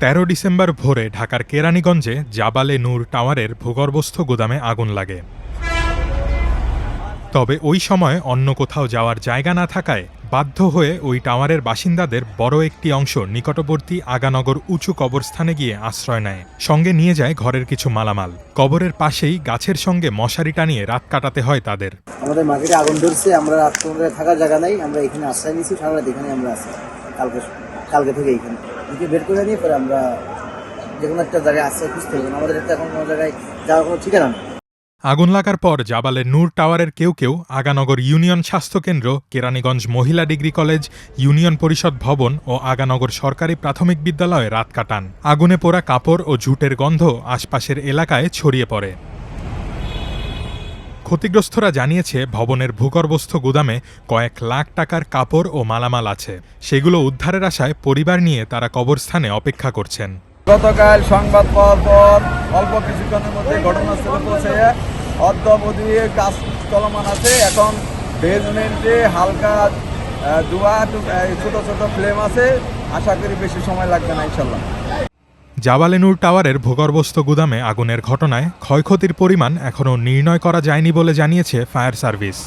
১৩ December ভোরে ঢাকার কেরানীগঞ্জে জাবালে নূর টাওয়ারের ভূগর্ভস্থ গুদামে আগুন লাগে। তবে ওই সময় অন্য কোথাও যাওয়ার জায়গা না থাকায় বাধ্য হয়ে ওই টাওয়ারের বাসিন্দাদের বড় একটি অংশ নিকটবর্তী আগানগর উঁচু কবরস্থানে গিয়ে আশ্রয় নেয়। সঙ্গে নিয়ে যায় ঘরের কিছু মালামাল। কবরের পাশেই গাছের সঙ্গে মশারি টানিয়ে রাত কাটাতে হয় তাদের। আমাদের মার্কেটে আগুন ধরছে, আমরা রাত থাকার জায়গা নাই, আমরা এখানে আশ্রয় নিয়েছি, সারা রাত এখানে আমরা আছি। কালকে থেকে এখানে বের করে নিয়ে পরে আমরা যে কোনো একটা জায়গায় আশ্রয় খুঁজতে হবে। আমাদের একটা এখন কোনো জায়গায় যাওয়ার কোনো ঠিকানা নেই। আগুন লাগার পর জাবালের নূর টাওয়ারের কেউ কেউ আগানগর ইউনিয়ন স্বাস্থ্যকেন্দ্র, কেরানীগঞ্জ মহিলা ডিগ্রি কলেজ, ইউনিয়ন পরিষদ ভবন ও আগানগর সরকারি প্রাথমিক বিদ্যালয়ে রাত কাটান। আগুনে পোড়া কাপড় ও ঝুটের গন্ধ আশপাশের এলাকায় ছড়িয়ে পড়ে। ক্ষতিগ্রস্তরা জানিয়েছে, ভবনের ভূগর্ভস্থ গুদামে কয়েক লাখ টাকার কাপড় ও মালামাল আছে। সেগুলো উদ্ধারের আশায় পরিবার নিয়ে তারা কবরস্থানে অপেক্ষা করছেন। গতকাল সংবাদ পাওয়ার পর অল্প কিছুক্ষণের মধ্যে ঘটনাস্থলে পৌঁছে অদ্যাবধি কাজ চলমান আছে। এখন বেজমেন্টে হালকা ধোঁয়া, ছোট ছোট ফ্লেম আছে। আশা করি বেশি সময় লাগবে না ইনশাল্লাহ। জাবালে নূর টাওয়ারের ভূগর্ভস্থ গুদামে আগুনের ঘটনায় ক্ষয়ক্ষতির পরিমাণ এখনও নির্ণয় করা যায়নি বলে জানিয়েছে ফায়ার সার্ভিস।